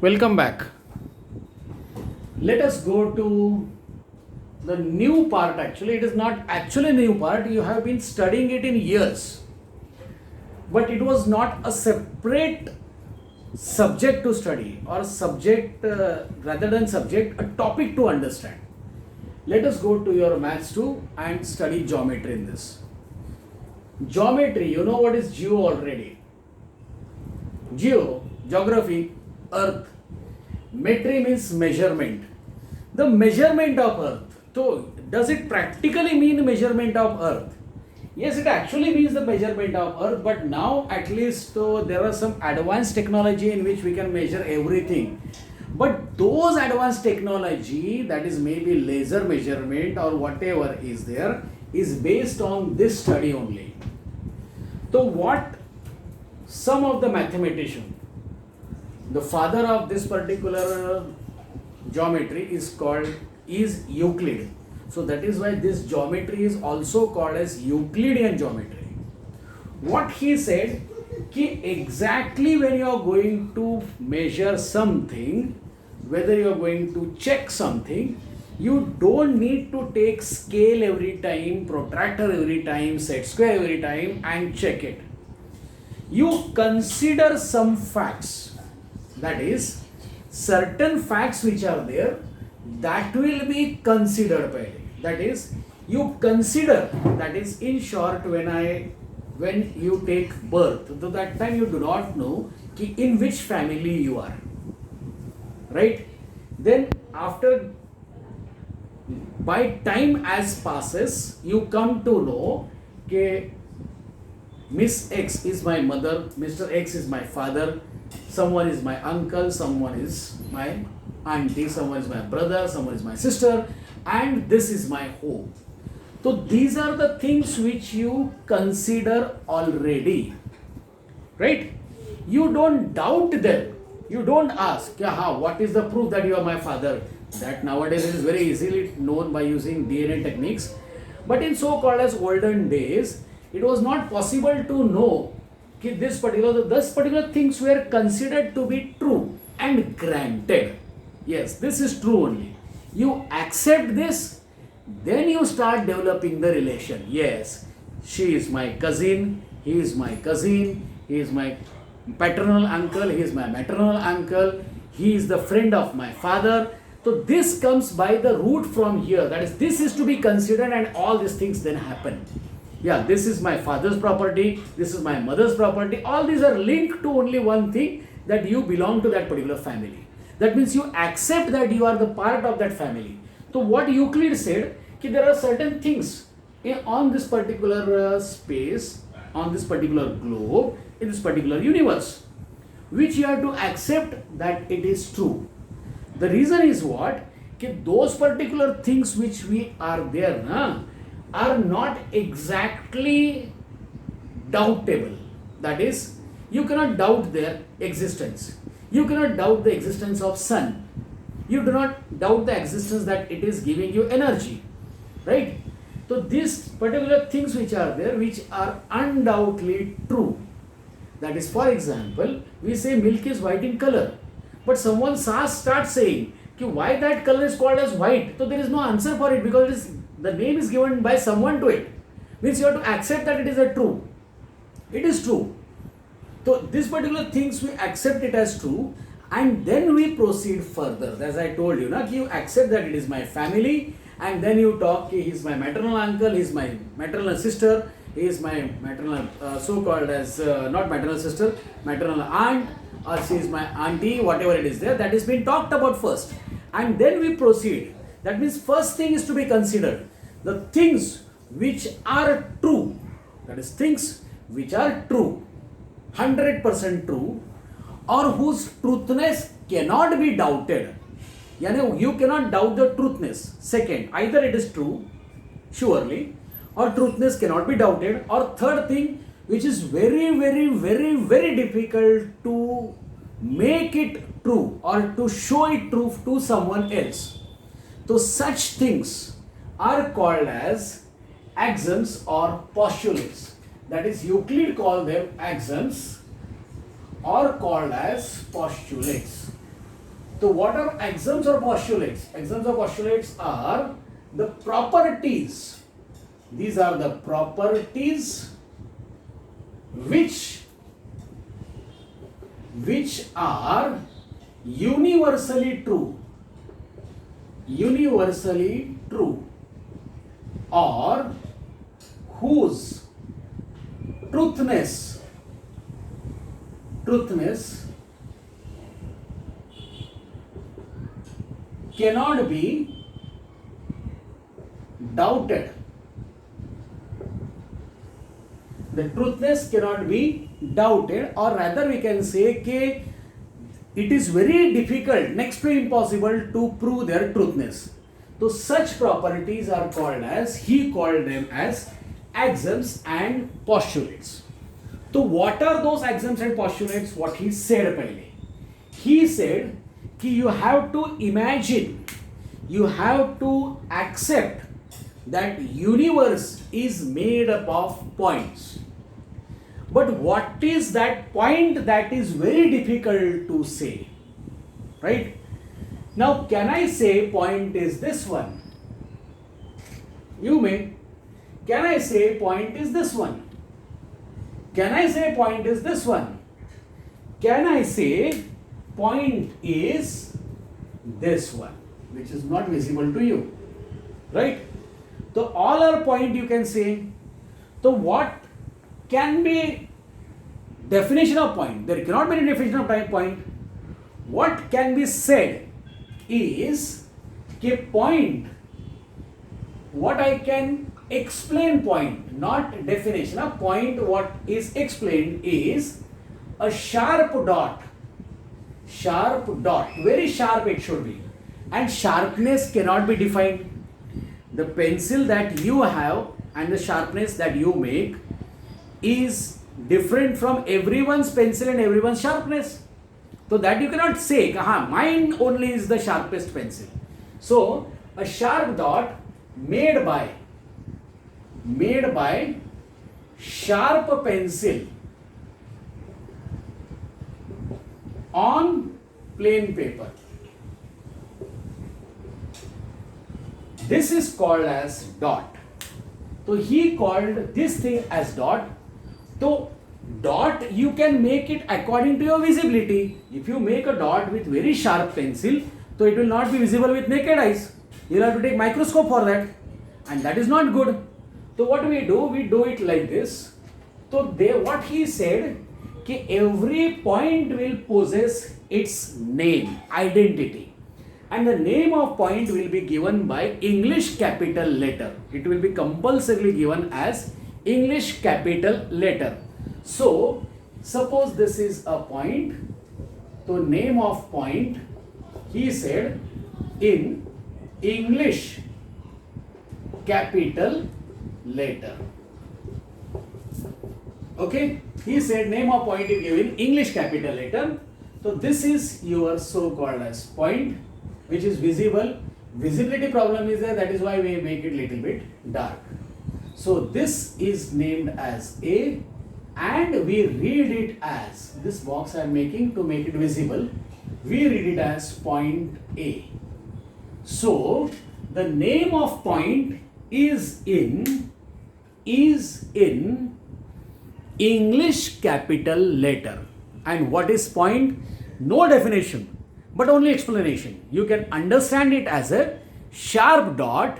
Welcome back. Let us go to the new part. Actually, it is not actually a new part. You have been studying it in years, but it was not a separate subject to study or subject rather than subject, a topic to understand. Let us go to your maths 2 and study geometry in this. Geometry, you know what is geo already. Geo, geography, earth. Metry means measurement. The measurement of earth. So, does it practically mean measurement of earth? Yes, it actually means the measurement of earth, but now at least there are some advanced technology in which we can measure everything. But those advanced technology, that is maybe laser measurement or whatever is there, is based on this study only. So what some of the mathematician, the father of this particular geometry is Euclid. So that is why this geometry is also called as Euclidean geometry. What he said, कि exactly when you are going to measure something, whether you are going to check something, you don't need to take scale every time, protractor every time, set square every time and check it. You consider some facts, that is certain facts which are there, that will be considered by. That is, you consider, that is in short, when you take birth, to that time you do not know ki in which family you are, right? Then after, by time as passes, you come to know कि Miss X is my mother, Mr. X is my father, someone is my uncle, someone is my auntie, someone is my brother, someone is my sister, and this is my home. So these are the things which you consider already, right? You don't doubt them. You don't ask, what is the proof that you are my father? That nowadays is very easily known by using DNA techniques. But in so-called as olden days, it was not possible to know that this particular things were considered to be true and granted. Yes, this is true only. You accept this, then you start developing the relation. Yes, she is my cousin, he is my cousin, he is my paternal uncle, he is my maternal uncle, he is the friend of my father. So this comes by the root from here. That is, this is to be considered and all these things then happen. Yeah, this is my father's property, this is my mother's property. All these are linked to only one thing, that you belong to that particular family. That means you accept that you are the part of that family. So what Euclid said, that there are certain things on this particular space, on this particular globe, in this particular universe, which you have to accept that it is true. The reason is what? That those particular things which we are there are not exactly doubtable. That is, you cannot doubt their existence. You cannot doubt the existence of sun. You do not doubt the existence that it is giving you energy, right? So these particular things which are there, which are undoubtedly true. That is, for example, we say milk is white in color, but someone starts saying why that color is called as white. So there is no answer for it, because the name is given by someone to it. Means you have to accept that it is a true. It is true. So these particular things, we accept it as true, and then we proceed further. As I told you, you accept that it is my family, and then you talk, he is my maternal uncle, he is my maternal sister, he is my maternal, so-called as, not maternal sister, maternal aunt, or she is my auntie, whatever it is there, that is being talked about first. And then we proceed. That means first thing is to be considered. The things which are true, that is things which are true, 100% true, or whose truthness cannot be doubted. You cannot doubt the truthness. Second, either it is true, surely, or truthness cannot be doubted. Or third thing, which is very, very, very, very difficult to make it true or to show it true to someone else. So such things are called as axioms or postulates. That is, Euclid called them axioms or called as postulates. So what are axioms or postulates? Axioms or postulates are the properties. These are the properties which are universally true or whose truthness cannot be doubted. The truthness cannot be doubted, or rather we can say that it is very difficult, next to impossible, to prove their truthness. So such properties are called as, he called them as axioms and postulates. So what are those axioms and postulates? What he said pehle. He said कि you have to imagine, you have to accept that universe is made up of points. But what is that point? That is very difficult to say, right? Now, can I say point is this one? You may. Can I say point is this one? Can I say point is this one? Can I say point is this one, which is not visible to you, right? So all are point you can say. So what can be definition of point? There cannot be any definition of point. What can be said is a point, what I can explain point, not definition of point. What is explained is a sharp dot, very sharp it should be, and sharpness cannot be defined. The pencil that you have and the sharpness that you make is different from everyone's pencil and everyone's sharpness. So that you cannot say, mine only is the sharpest pencil. So a sharp dot made by sharp pencil on plain paper. This is called as dot. So he called this thing as dot. So dot you can make it according to your visibility. If you make a dot with very sharp pencil, so it will not be visible with naked eyes. You will have to take microscope for that, and that is not good. So what we do it like this. So what he said, कि every point will possess its name, identity, and the name of point will be given by English capital letter. It will be compulsorily given as English capital letter. So suppose this is a point. So name of point, he said, in English capital letter. Okay, he said name of point is given English capital letter. So this is your so-called as point, which is visible. Visibility problem is there, that is why we make it little bit dark. So this is named as A, and we read it as, this box I am making to make it visible, we read it as point A. So the name of point is in English capital letter. And what is point? No definition, but only explanation. You can understand it as a sharp dot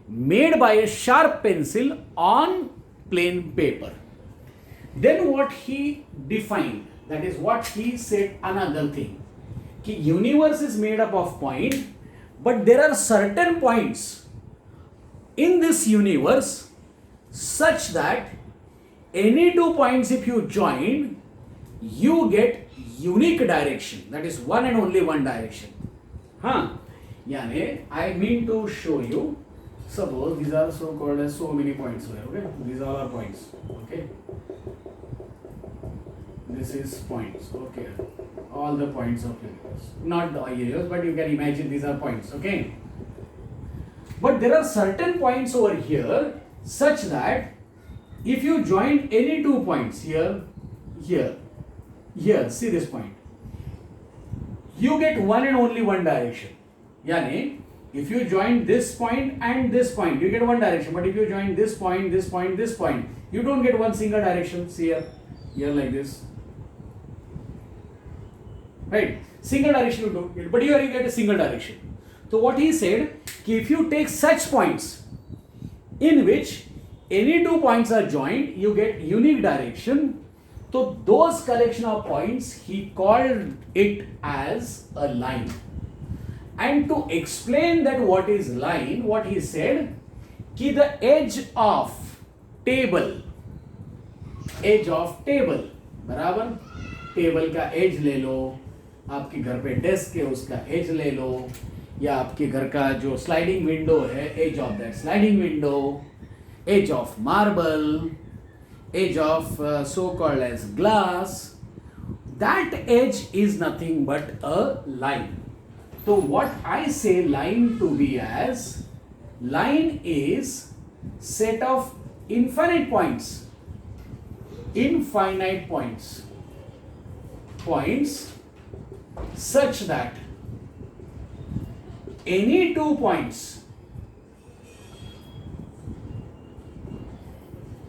made by a sharp pencil on plain paper. Then what he defined, that is what he said another thing, कि universe is made up of point, but there are certain points in this universe such that any two points if you join, you get unique direction, that is one and only one direction. Yani, I mean to show you, suppose these are so called as so many points here, okay? These all are points, okay? This is points, okay? All the points of universe, not the areas, but you can imagine these are points, okay? But there are certain points over here such that if you join any two points here, see this point. you get one and only one direction. Yani, if you join this point and this point, you get one direction. But if you join this point, this point, this point, you don't get one single direction. See here like this. Right? Single direction you don't get, but here you get a single direction. So what he said, if you take such points in which any two points are joined, you get unique direction. So those collection of points, he called it as a line. And to explain that what is line, what he said, कि the edge of table, बराबर, table का as ले लो, आपके घर पे desk है उसका as ले लो, या आपके घर का जो स्लाइडिंग विंडो है, edge of that sliding window, edge of marble, edge of so called as glass, that edge is nothing but a line. So what I say line to be as, line is set of infinite points, points such that any 2 points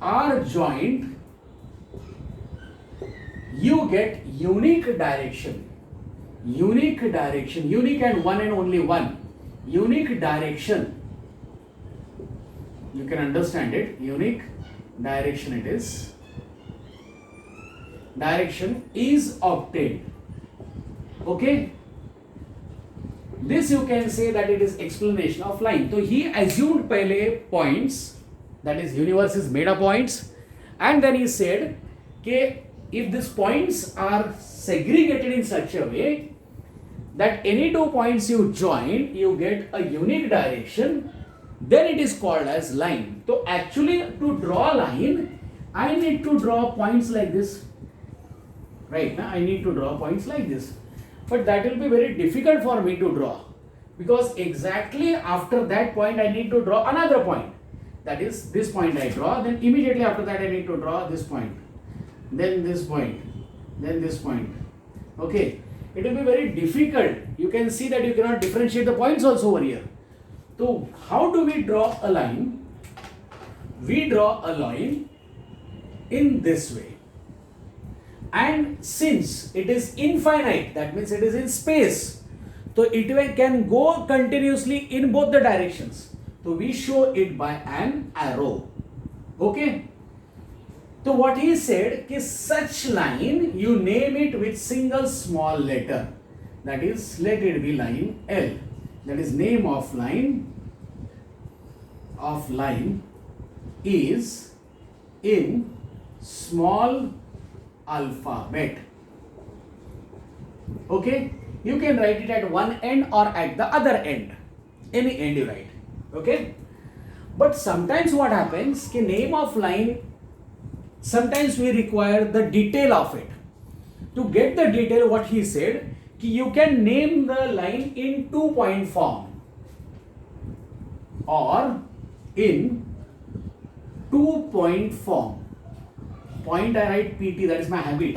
are joined, you get unique direction, unique and one and only one, unique direction. You can understand it, unique direction it is. Direction is obtained. Okay? This you can say that it is explanation of line. So he assumed pehle points, that is universe is made of points, and then he said that if these points are segregated in such a way that any 2 points you join, you get a unique direction, then it is called as line. So actually to draw a line, I need to draw points like this, right? Now I need to draw points like this, but that will be very difficult for me to draw, because exactly after that point I need to draw another point. That is, this point I draw, then immediately after that I need to draw this point, then this point, then this point. Okay, it will be very difficult. You can see that you cannot differentiate the points also over here. So how do we draw a line? We draw a line in this way, and since it is infinite, that means it is in space, so it can go continuously in both the directions. So we show it by an arrow. Okay? So what he said, कि such line you name it with single small letter. That is, let it be line L. That is, name of line is in small alphabet. Okay? You can write it at one end or at the other end. Any end you write. Okay, but sometimes what happens, कि name of line, sometimes we require the detail of it. To get the detail, what he said, कि you can name the line in 2-point form or in 2-point form. Point I write PT, that is my habit.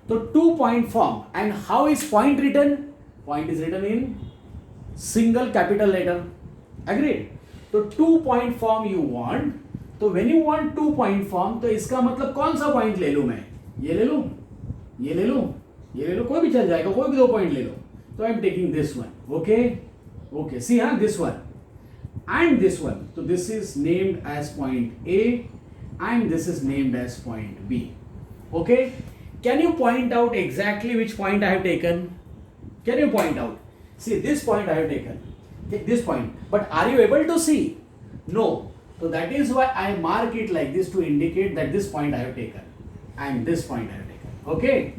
So 2-point form. And how is point written? Point is written in single capital letter. Agreed? तो 2-point form you want. तो when you want 2-point form, तो इसका मतलब कौन सा point ले लूं मैं? ये ले लूं, ये ले लूं, ये ले लूं, कोई भी चल जाएगा, कोई भी 2 पॉइंट ले लो. तो I am taking this one. Okay, see, this one and this one. So this is named as point A and this is named as point B. Okay, can you point out exactly which point I have taken? Can you point out? See, this point I have taken. This point, but are you able to see? No. So that is why I mark it like this to indicate that this point I have taken and this point I have taken. Okay,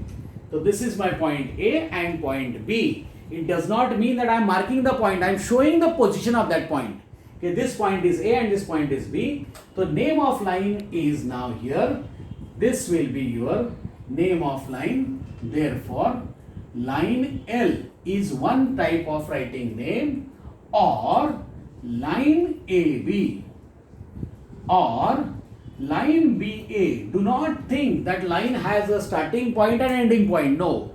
so this is my point A and point B. It does not mean that I am marking the point, I am showing the position of that point. Okay, this point is A and this point is B. So name of line is now here. This will be your name of line. Therefore line L is one type of writing name, or line AB or line BA. Do not think that line has a starting point and ending point. No.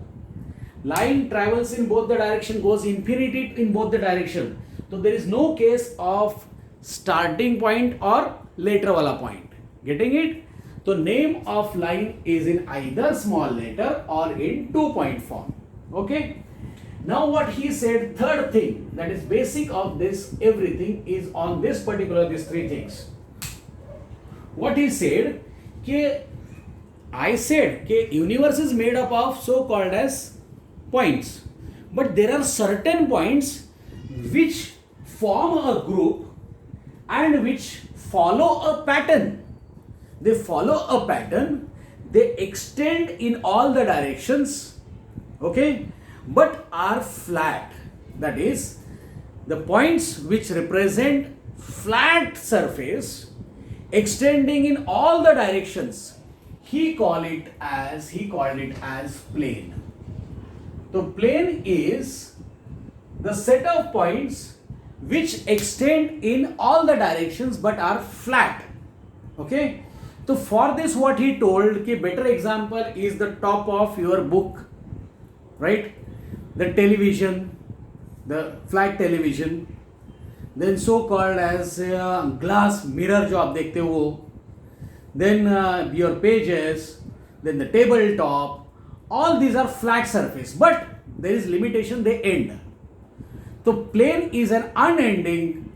line travels in both the direction, goes infinity in both the direction. So there is no case of starting point or later wala point. Getting it? So name of line is in either small letter or in 2-point form. Okay. Now what he said, third thing that is basic of this everything is on this particular these three things. What he said, I said universe is made up of so called as points, but there are certain points which form a group and which follow a pattern. They follow a pattern, they extend in all the directions, okay, but are flat. That is, the points which represent flat surface extending in all the directions, he called it as plane. So plane is the set of points which extend in all the directions but are flat. Okay. So for this what he told, ki better example is the top of your book, right? The television, the flat television, then so called as glass mirror jo aap dekhte ho, then your pages, then the tabletop, all these are flat surface, but there is limitation, they end. So plane is an unending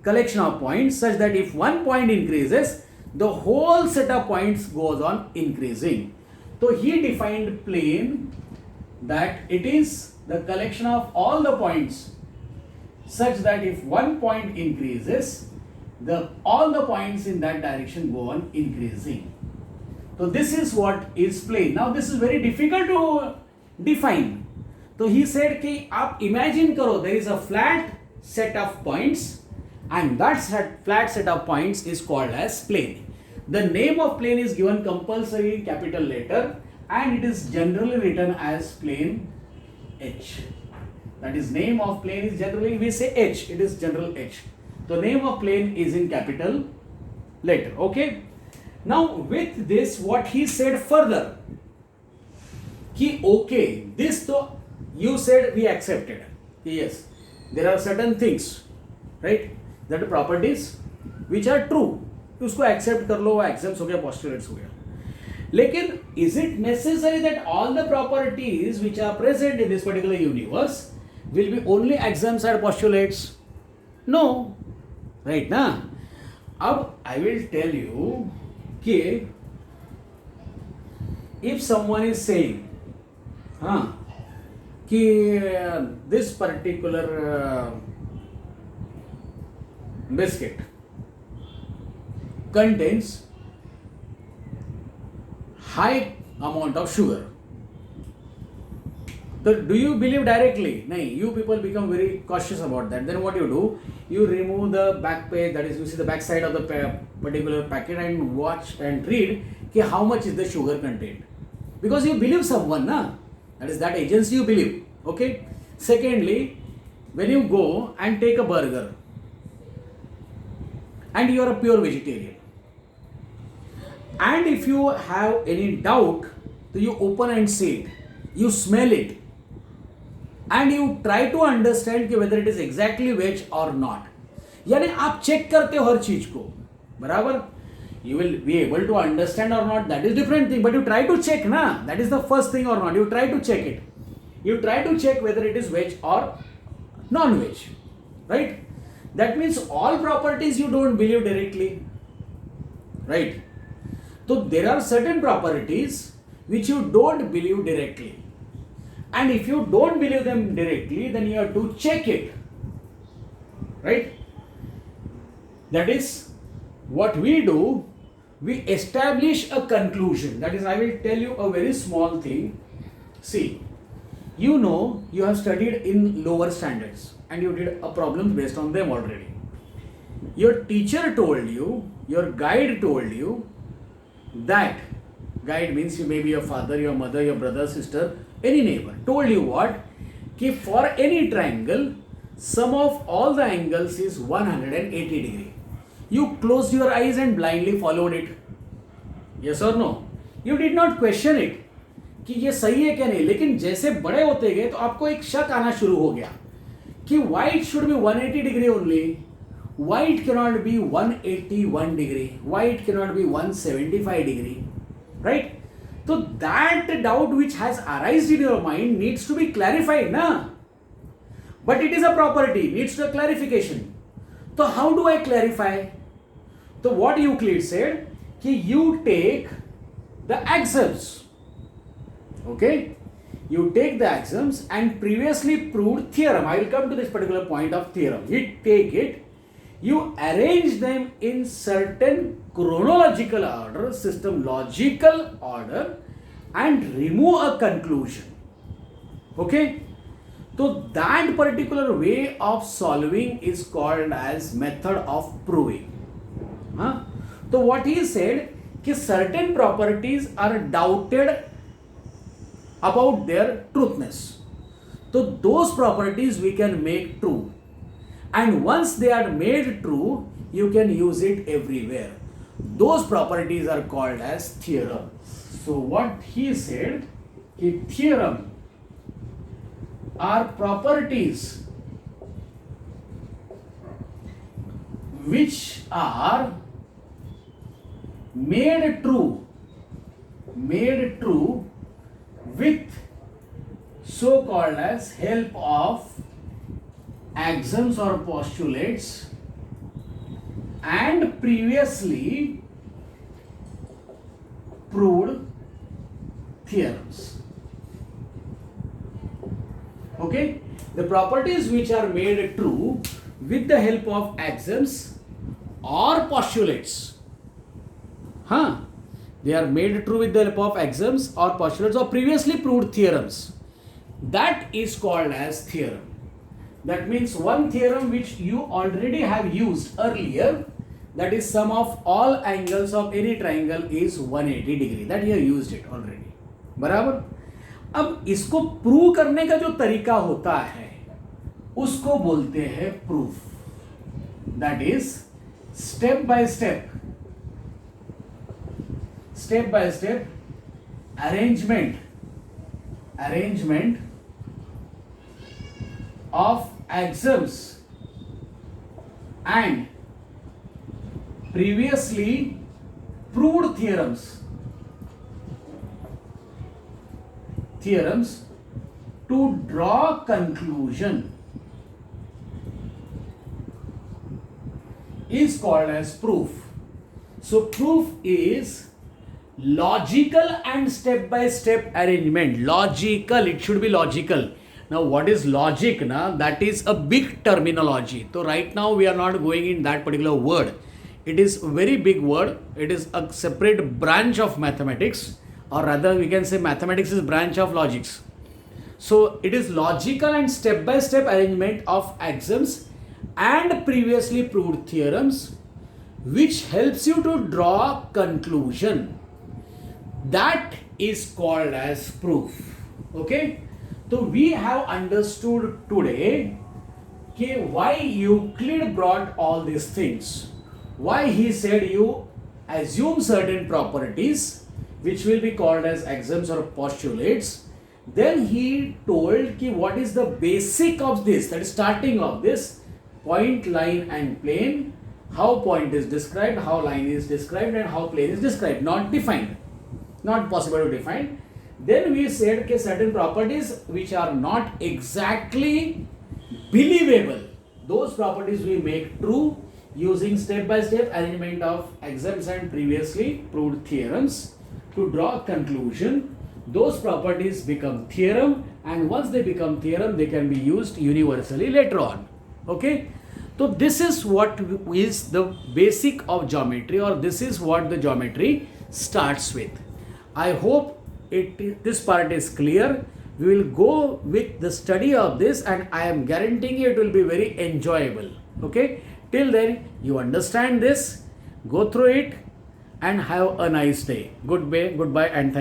collection of points such that if one point increases, the whole set of points goes on increasing. So he defined plane that it is the collection of all the points such that if one point increases, all the points in that direction go on increasing. So this is what is plane. Now this is very difficult to define. So he said कि आप imagine करो there is a flat set of points and that flat set of points is called as plane. The name of plane is given compulsory in capital letter and it is generally written as plane H. That is, name of plane is generally, we say H, it is general H. The name of plane is in capital letter. Okay. Now with this what he said further, कि okay, this though you said we accepted. Yes, there are certain things, right, that are properties which are true. उसको accept कर लो, वो axioms हो गया, postulates हो गया. लेकिन is it necessary that all the properties which are present in this particular universe will be only axioms and postulates? No, right ना? अब I will tell you कि if someone is saying कि this particular biscuit contains high amount of sugar. So do you believe directly? No, you people become very cautious about that. Then what you do? You remove the back page, that is, you see the back side of the particular packet and watch and read कि how much is the sugar content. Because you believe someone, na? That is that agency you believe. Okay. Secondly, when you go and take a burger and you are a pure vegetarian, and if you have any doubt, so you open and see it, you smell it, and you try to understand whether it is exactly veg or not. यानी आप check करते हो हर चीज को, बराबर? You will be able to understand or not, that is different thing, but you try to check, na? That is the first thing or not. You try to check it. You try to check whether it is veg or non-veg, right? That means all properties you don't believe directly, right? So there are certain properties which you don't believe directly. And if you don't believe them directly, then you have to check it, right? That is what we do. We establish a conclusion. That is, I will tell you a very small thing. See, you know, you have studied in lower standards and you did a problem based on them already. Your teacher told you, your guide told you that, guide means you may be your father, your mother, your brother, sister, any neighbor, told you what? Ki for any triangle, sum of all the angles is 180 degree. You closed your eyes and blindly followed it. Yes or no? You did not question it. कि ये सही है क्या नहीं, लेकिन जैसे बड़े होते गए तो आपको एक शक आना शुरू हो गया कि why it should be 180 degree only, why it cannot be 181 degree, why it cannot be 175 degree, right? So that doubt which has arisen in your mind needs to be clarified, na? But it is a property, needs a clarification. So how do I clarify? So what Euclid said, कि you take the axioms, okay? You take the axioms and previously proved theorem. I will come to this particular point of theorem. You take it, you arrange them in certain chronological order, system logical order, and remove a conclusion, okay? So that particular way of solving is called as method of proving. Huh? So what he said, कि certain properties are doubted about their truthness. So those properties we can make true. And once they are made true, you can use it everywhere. Those properties are called as theorem. So what he said, कि theorem are properties which are made true with so called as help of axioms or postulates and previously proved theorems. Okay, the properties which are made true with the help of axioms or postulates, they are made true with the help of axioms or postulates or previously proved theorems. That is called as theorem. That means one theorem which you already have used earlier, that is sum of all angles of any triangle is 180 degree. That you have used it already. बराबर? अब इसको prove करने का जो तरीका होता है उसको बोलते हैं proof. That is step by step arrangement of axioms and previously proved theorems to draw conclusion is called as proof. So proof is logical and step by step arrangement. Logical, it should be logical. Now what is logic? That is a big terminology. So right now we are not going in that particular word. It is a very big word. It is a separate branch of mathematics, or rather we can say mathematics is branch of logics. So it is logical and step by step arrangement of axioms and previously proved theorems which helps you to draw conclusion. That is called as proof. Okay, so we have understood today why Euclid brought all these things, why he said you assume certain properties which will be called as axioms or postulates. Then he told what is the basic of this, that is starting of this, point, line and plane, how point is described, how line is described and how plane is described, not defined, not possible to define. Then we said certain properties which are not exactly believable, those properties we make true using step by step arrangement of axioms and previously proved theorems to draw conclusion. Those properties become theorem, and once they become theorem they can be used universally later on. Okay, so this is what is the basic of geometry, or this is what the geometry starts with. I hope this part is clear. We will go with the study of this and I am guaranteeing you it will be very enjoyable. Okay, till then you understand this, go through it and have a nice day. Goodbye and thank you.